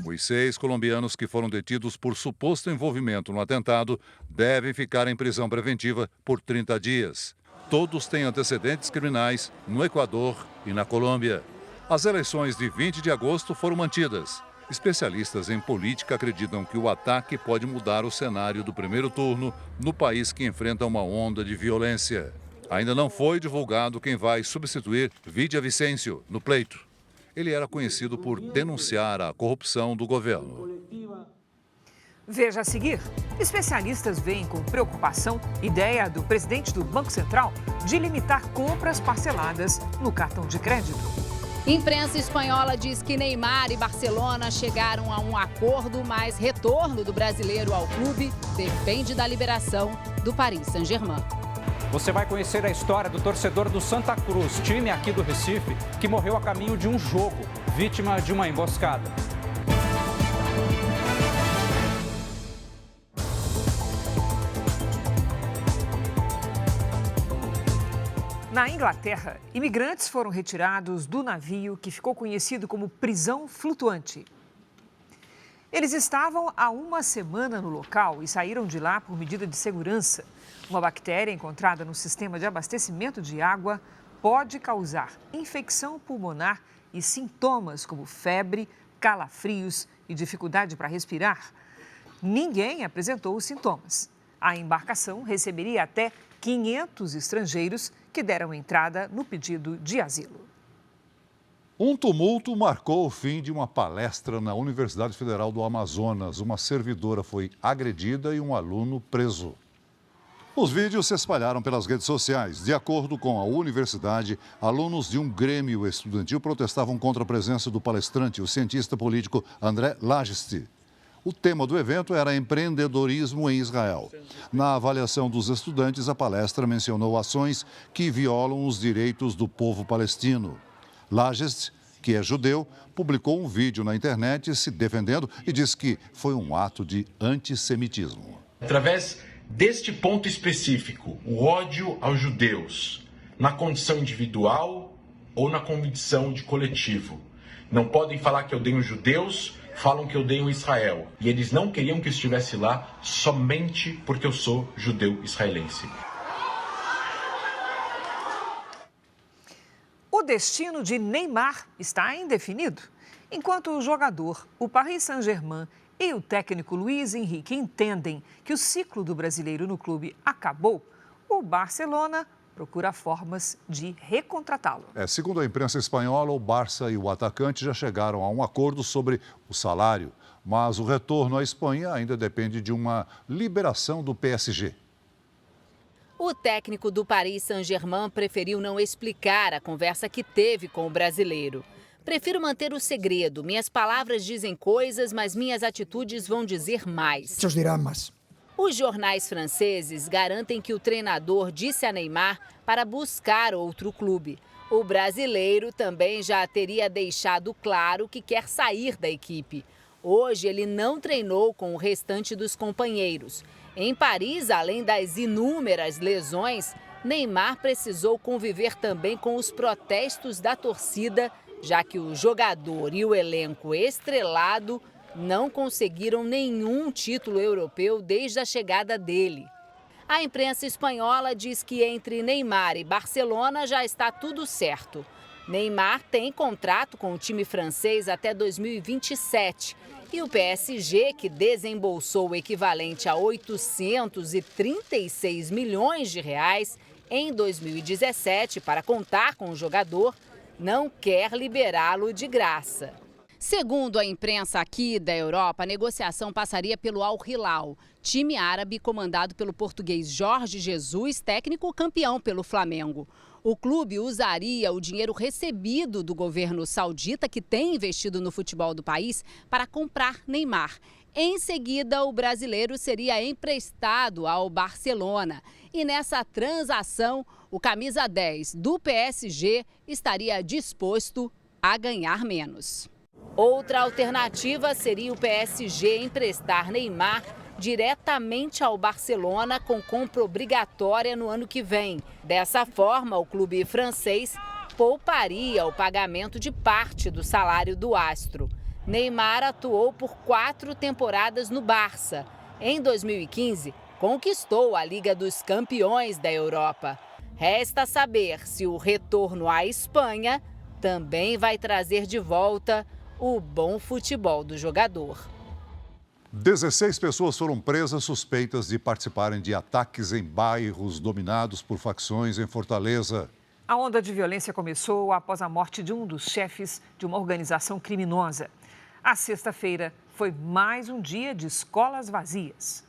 Os 6 colombianos que foram detidos por suposto envolvimento no atentado devem ficar em prisão preventiva por 30 dias. Todos têm antecedentes criminais no Equador e na Colômbia. As eleições de 20 de agosto foram mantidas. Especialistas em política acreditam que o ataque pode mudar o cenário do primeiro turno no país que enfrenta uma onda de violência. Ainda não foi divulgado quem vai substituir Villavicencio no pleito. Ele era conhecido por denunciar a corrupção do governo. Veja a seguir. Especialistas veem com preocupação ideia do presidente do Banco Central de limitar compras parceladas no cartão de crédito. Imprensa espanhola diz que Neymar e Barcelona chegaram a um acordo, mas retorno do brasileiro ao clube depende da liberação do Paris Saint-Germain. Você vai conhecer a história do torcedor do Santa Cruz, time aqui do Recife, que morreu a caminho de um jogo, vítima de uma emboscada. Na Inglaterra, imigrantes foram retirados do navio que ficou conhecido como prisão flutuante. Eles estavam há uma semana no local e saíram de lá por medida de segurança. Uma bactéria encontrada no sistema de abastecimento de água pode causar infecção pulmonar e sintomas como febre, calafrios e dificuldade para respirar. Ninguém apresentou os sintomas. A embarcação receberia até 500 estrangeiros que deram entrada no pedido de asilo. Um tumulto marcou o fim de uma palestra na Universidade Federal do Amazonas. Uma servidora foi agredida e um aluno preso. Os vídeos se espalharam pelas redes sociais. De acordo com a universidade, alunos de um grêmio estudantil protestavam contra a presença do palestrante, o cientista político André Lageste. O tema do evento era empreendedorismo em Israel. Na avaliação dos estudantes, a palestra mencionou ações que violam os direitos do povo palestino. Lageste, que é judeu, publicou um vídeo na internet se defendendo e diz que foi um ato de antissemitismo. Através deste ponto específico, o ódio aos judeus, na condição individual ou na condição de coletivo. Não podem falar que eu odeio os judeus, falam que eu odeio Israel. E eles não queriam que eu estivesse lá somente porque eu sou judeu israelense. O destino de Neymar está indefinido. Enquanto o jogador, o Paris Saint-Germain e o técnico Luiz Henrique entendem que o ciclo do brasileiro no clube acabou, o Barcelona procura formas de recontratá-lo. Segundo a imprensa espanhola, o Barça e o atacante já chegaram a um acordo sobre o salário, mas o retorno à Espanha ainda depende de uma liberação do PSG. O técnico do Paris Saint-Germain preferiu não explicar a conversa que teve com o brasileiro. Prefiro manter o segredo. Minhas palavras dizem coisas, mas minhas atitudes vão dizer mais. Muitos dirão mais. Os jornais franceses garantem que o treinador disse a Neymar para buscar outro clube. O brasileiro também já teria deixado claro que quer sair da equipe. Hoje ele não treinou com o restante dos companheiros. Em Paris, além das inúmeras lesões, Neymar precisou conviver também com os protestos da torcida, já que o jogador e o elenco estrelado não conseguiram nenhum título europeu desde a chegada dele. A imprensa espanhola diz que entre Neymar e Barcelona já está tudo certo. Neymar tem contrato com o time francês até 2027 e o PSG, que desembolsou o equivalente a 836 milhões de reais em 2017 para contar com o jogador, não quer liberá-lo de graça. Segundo a imprensa aqui da Europa, a negociação passaria pelo Al Hilal, time árabe comandado pelo português Jorge Jesus, técnico campeão pelo Flamengo. O clube usaria o dinheiro recebido do governo saudita, que tem investido no futebol do país, para comprar Neymar. Em seguida, o brasileiro seria emprestado ao Barcelona. E nessa transação, o camisa 10 do PSG estaria disposto a ganhar menos. Outra alternativa seria o PSG emprestar Neymar diretamente ao Barcelona com compra obrigatória no ano que vem. Dessa forma, o clube francês pouparia o pagamento de parte do salário do astro. Neymar atuou por 4 temporadas no Barça. Em 2015, conquistou a Liga dos Campeões da Europa. Resta saber se o retorno à Espanha também vai trazer de volta o bom futebol do jogador. 16 pessoas foram presas suspeitas de participarem de ataques em bairros dominados por facções em Fortaleza. A onda de violência começou após a morte de um dos chefes de uma organização criminosa. A sexta-feira foi mais um dia de escolas vazias.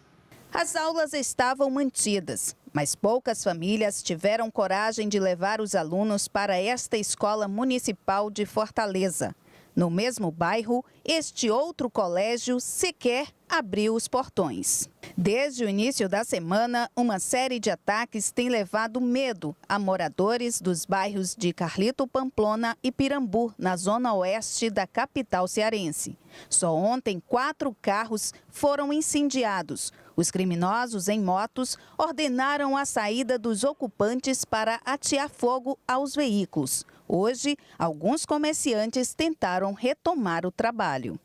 As aulas estavam mantidas, mas poucas famílias tiveram coragem de levar os alunos para esta escola municipal de Fortaleza. No mesmo bairro, este outro colégio sequer abriu os portões. Desde o início da semana, uma série de ataques tem levado medo a moradores dos bairros de Carlito Pamplona e Pirambu, na zona oeste da capital cearense. Só ontem, 4 carros foram incendiados. Os criminosos em motos ordenaram a saída dos ocupantes para atear fogo aos veículos. Hoje, alguns comerciantes tentaram retomar o trabalho.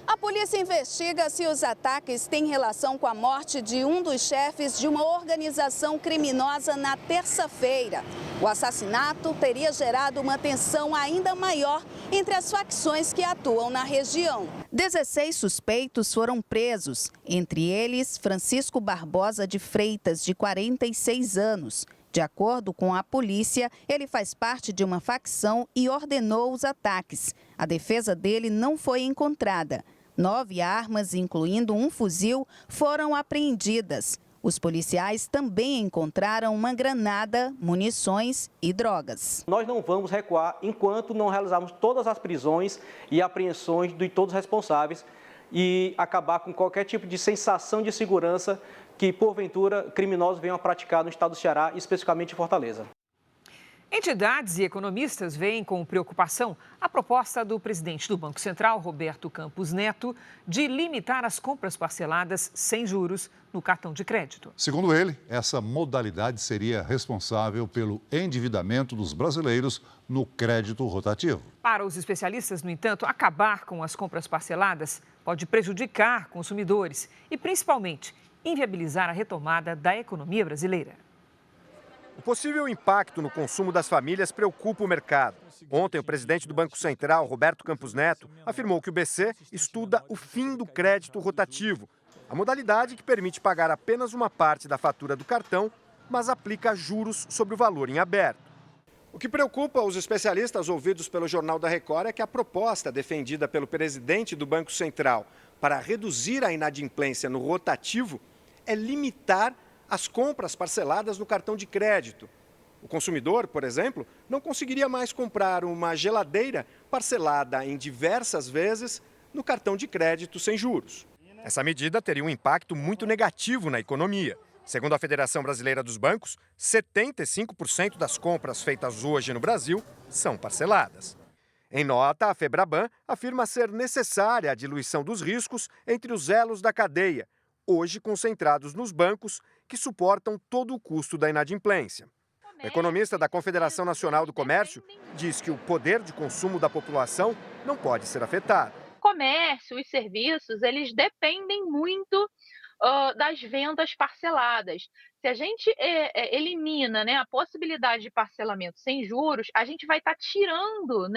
A polícia investiga se os ataques têm relação com a morte de um dos chefes de uma organização criminosa na terça-feira. O assassinato teria gerado uma tensão ainda maior entre as facções que atuam na região. 16 suspeitos foram presos, entre eles Francisco Barbosa de Freitas, de 46 anos. De acordo com a polícia, ele faz parte de uma facção e ordenou os ataques. A defesa dele não foi encontrada. 9 armas, incluindo um fuzil, foram apreendidas. Os policiais também encontraram uma granada, munições e drogas. Nós não vamos recuar enquanto não realizarmos todas as prisões e apreensões de todos os responsáveis e acabar com qualquer tipo de sensação de segurança que, porventura, criminosos venham a praticar no estado do Ceará, especificamente em Fortaleza. Entidades e economistas veem com preocupação a proposta do presidente do Banco Central, Roberto Campos Neto, de limitar as compras parceladas sem juros no cartão de crédito. Segundo ele, essa modalidade seria responsável pelo endividamento dos brasileiros no crédito rotativo. Para os especialistas, no entanto, acabar com as compras parceladas pode prejudicar consumidores e, principalmente, inviabilizar a retomada da economia brasileira. O possível impacto no consumo das famílias preocupa o mercado. Ontem, o presidente do Banco Central, Roberto Campos Neto, afirmou que o BC estuda o fim do crédito rotativo, a modalidade que permite pagar apenas uma parte da fatura do cartão, mas aplica juros sobre o valor em aberto. O que preocupa os especialistas ouvidos pelo Jornal da Record é que a proposta defendida pelo presidente do Banco Central para reduzir a inadimplência no rotativo é limitar as compras parceladas no cartão de crédito. O consumidor, por exemplo, não conseguiria mais comprar uma geladeira parcelada em diversas vezes no cartão de crédito sem juros. Essa medida teria um impacto muito negativo na economia. Segundo a Federação Brasileira dos Bancos, 75% das compras feitas hoje no Brasil são parceladas. Em nota, a Febraban afirma ser necessária a diluição dos riscos entre os elos da cadeia, hoje concentrados nos bancos, que suportam todo o custo da inadimplência. O economista da Confederação Nacional do Comércio diz que o poder de consumo da população não pode ser afetado. O comércio, os serviços, eles dependem muito das vendas parceladas. Se a gente elimina, a possibilidade de parcelamento sem juros, a gente vai estar tirando,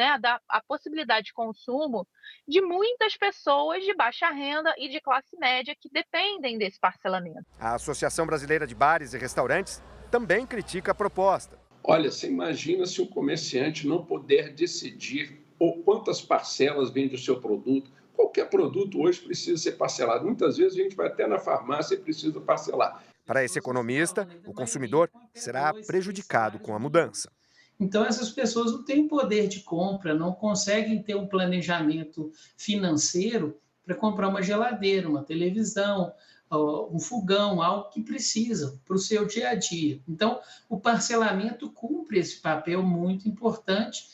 a possibilidade de consumo de muitas pessoas de baixa renda e de classe média que dependem desse parcelamento. A Associação Brasileira de Bares e Restaurantes também critica a proposta. Olha, você imagina se um comerciante não puder decidir quantas parcelas vende o seu produto. Qualquer produto hoje precisa ser parcelado. Muitas vezes a gente vai até na farmácia e precisa parcelar. Para esse economista, o consumidor será prejudicado com a mudança. Então, essas pessoas não têm poder de compra, não conseguem ter um planejamento financeiro para comprar uma geladeira, uma televisão, um fogão, algo que precisam para o seu dia a dia. Então, o parcelamento cumpre esse papel muito importante.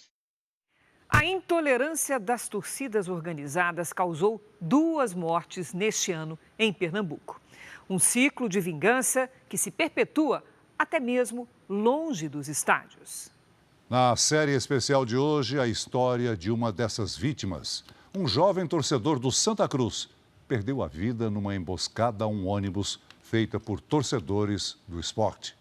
A intolerância das torcidas organizadas causou 2 mortes neste ano em Pernambuco. Um ciclo de vingança que se perpetua até mesmo longe dos estádios. Na série especial de hoje, a história de uma dessas vítimas. Um jovem torcedor do Santa Cruz perdeu a vida numa emboscada a um ônibus feita por torcedores do esporte.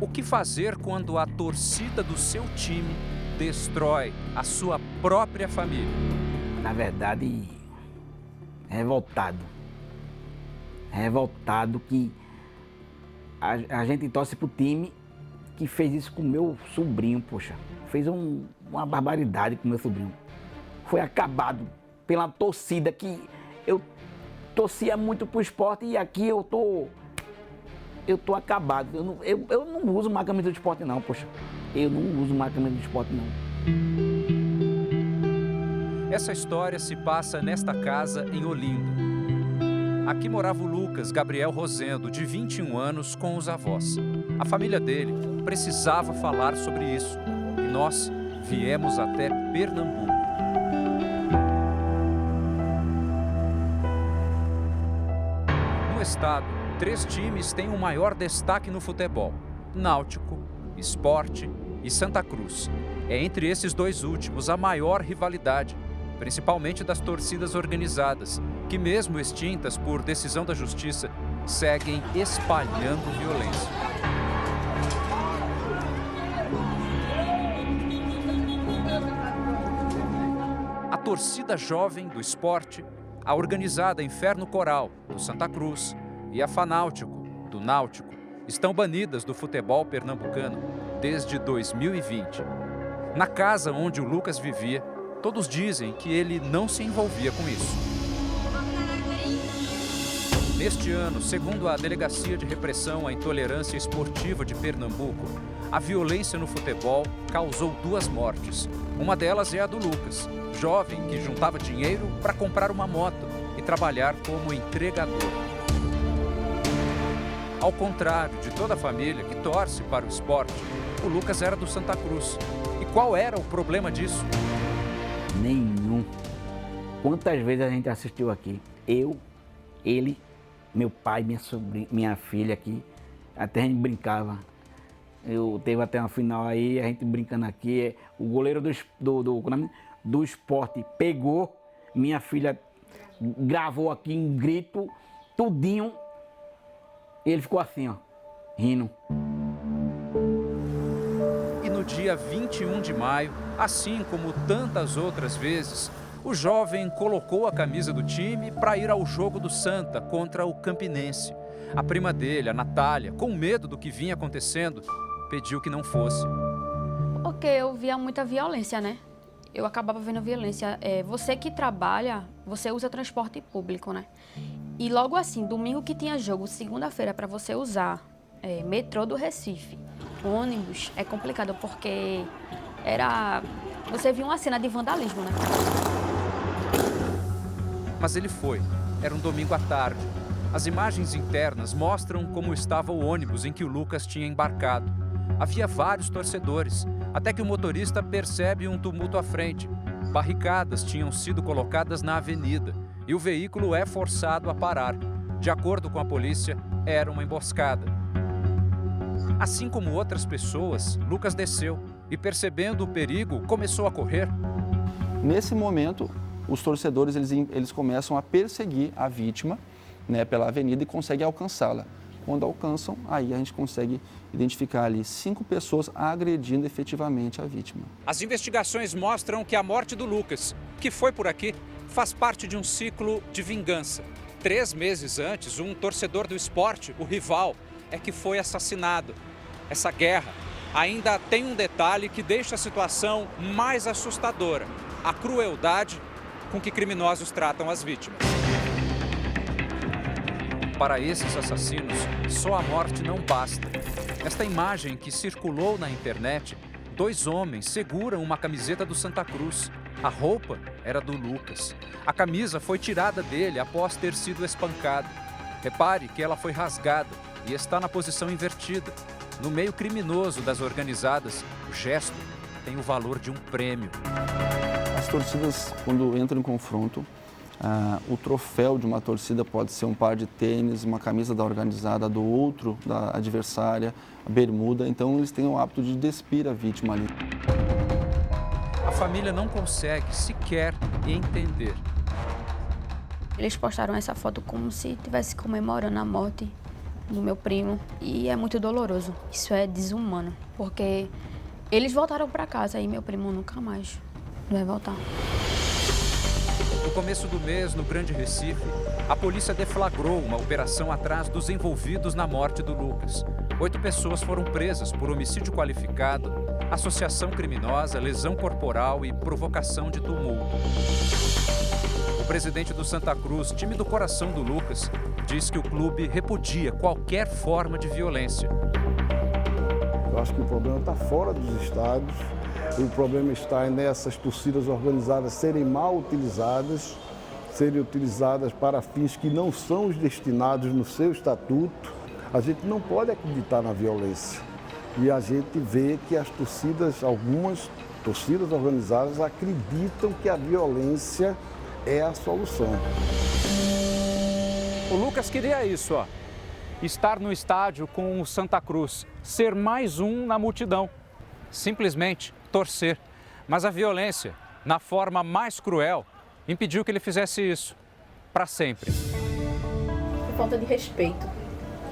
O que fazer quando a torcida do seu time destrói a sua própria família? Na verdade, revoltado. Revoltado que a gente torce pro time que fez isso com o meu sobrinho, poxa. Fez uma barbaridade com o meu sobrinho. Foi acabado pela torcida que eu torcia muito pro esporte e aqui eu tô acabado. Eu não uso mais camisa de esporte não, poxa. Eu não uso mais camisa de esporte não. Essa história se passa nesta casa em Olinda. Aqui morava o Lucas Gabriel Rosendo, de 21 anos, com os avós. A família dele precisava falar sobre isso e nós viemos até Pernambuco. No estado, 3 times têm o maior destaque no futebol: Náutico, Sport e Santa Cruz. É entre esses 2 últimos a maior rivalidade, principalmente das torcidas organizadas, que mesmo extintas por decisão da justiça, seguem espalhando violência. A torcida jovem do Sport, a organizada Inferno Coral, do Santa Cruz, e a Fanáutico, do Náutico, estão banidas do futebol pernambucano desde 2020. Na casa onde o Lucas vivia, todos dizem que ele não se envolvia com isso. Neste ano, segundo a Delegacia de Repressão à Intolerância Esportiva de Pernambuco, a violência no futebol causou 2 mortes. Uma delas é a do Lucas, jovem que juntava dinheiro para comprar uma moto e trabalhar como entregador. Ao contrário de toda a família que torce para o esporte, o Lucas era do Santa Cruz. E qual era o problema disso? Nenhum. Quantas vezes a gente assistiu aqui? Eu, ele, meu pai, minha sobrinha, minha filha aqui. Até a gente brincava. Teve até uma final aí, a gente brincando aqui. O goleiro do esporte pegou, minha filha gravou aqui um grito, tudinho. E ele ficou assim, ó, rindo. E no dia 21 de maio, assim como tantas outras vezes, o jovem colocou a camisa do time para ir ao jogo do Santa contra o Campinense. A prima dele, a Natália, com medo do que vinha acontecendo, pediu que não fosse. Porque eu via muita violência, né? Eu acabava vendo violência. Você que trabalha, você usa transporte público, né? E logo assim, domingo que tinha jogo, segunda-feira, para você usar metrô do Recife, ônibus, é complicado porque você viu uma cena de vandalismo, né? Mas ele foi. Era um domingo à tarde. As imagens internas mostram como estava o ônibus em que o Lucas tinha embarcado. Havia vários torcedores, até que o motorista percebe um tumulto à frente. Barricadas tinham sido colocadas na avenida e o veículo é forçado a parar. De acordo com a polícia, era uma emboscada. Assim como outras pessoas, Lucas desceu e, percebendo o perigo, começou a correr. Nesse momento, os torcedores eles começam a perseguir a vítima, né, pela avenida e conseguem alcançá-la. Quando alcançam, aí a gente consegue identificar ali 5 pessoas agredindo efetivamente a vítima. As investigações mostram que a morte do Lucas, que foi por aqui, faz parte de um ciclo de vingança. 3 meses antes, um torcedor do esporte, o rival, é que foi assassinado. Essa guerra ainda tem um detalhe que deixa a situação mais assustadora: a crueldade com que criminosos tratam as vítimas. Para esses assassinos, só a morte não basta. Esta imagem que circulou na internet, 2 homens seguram uma camiseta do Santa Cruz. A roupa era do Lucas. A camisa foi tirada dele após ter sido espancado. Repare que ela foi rasgada e está na posição invertida. No meio criminoso das organizadas, o gesto tem o valor de um prêmio. As torcidas, quando entram em confronto, o troféu de uma torcida pode ser um par de tênis, uma camisa da organizada, do outro, da adversária, a bermuda. Então, eles têm o hábito de despir a vítima ali. A família não consegue sequer entender. Eles postaram essa foto como se estivesse comemorando a morte do meu primo. E é muito doloroso. Isso é desumano, porque eles voltaram para casa e meu primo nunca mais vai voltar. No começo do mês, no Grande Recife, a polícia deflagrou uma operação atrás dos envolvidos na morte do Lucas. 8 pessoas foram presas por homicídio qualificado, associação criminosa, lesão corporal e provocação de tumulto. O presidente do Santa Cruz, time do coração do Lucas, diz que o clube repudia qualquer forma de violência. Eu acho que o problema está fora dos estádios. O problema está nessas torcidas organizadas serem mal utilizadas, serem utilizadas para fins que não são os destinados no seu estatuto. A gente não pode acreditar na violência. E a gente vê que as torcidas, algumas torcidas organizadas, acreditam que a violência é a solução. O Lucas queria isso, ó. Estar no estádio com o Santa Cruz, ser mais um na multidão. Simplesmente torcer. Mas a violência, na forma mais cruel, impediu que ele fizesse isso para sempre. Falta de respeito.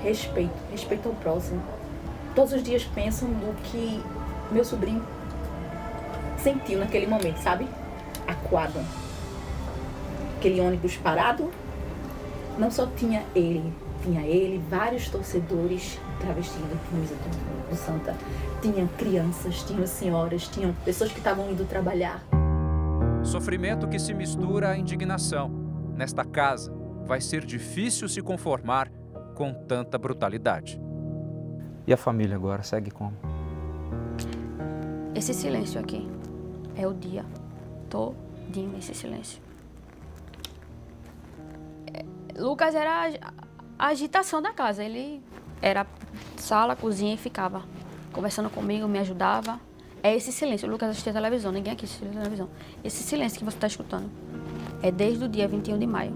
Respeito ao próximo. Todos os dias pensam no que meu sobrinho sentiu naquele momento, sabe? Acuado. Aquele ônibus parado, não só tinha ele, vários torcedores travestidos de camisa do Santa. Tinha crianças, tinham senhoras, tinham pessoas que estavam indo trabalhar. Sofrimento que se mistura à indignação. Nesta casa, vai ser difícil se conformar com tanta brutalidade. E a família agora segue como? Esse silêncio aqui é o dia todinho, esse silêncio. Lucas era a agitação da casa. Ele era sala, cozinha e ficava conversando comigo, me ajudava. É esse silêncio. O Lucas assistia a televisão, ninguém aqui assistia a televisão. Esse silêncio que você está escutando é desde o dia 21 de maio.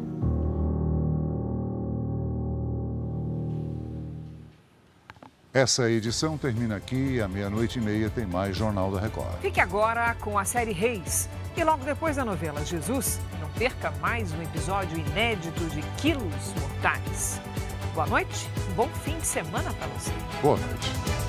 Essa edição termina aqui e à 00:30 tem mais Jornal da Record. Fique agora com a série Reis. E logo depois da novela Jesus, não perca mais um episódio inédito de Quilos Mortais. Boa noite, bom fim de semana para você. Boa noite.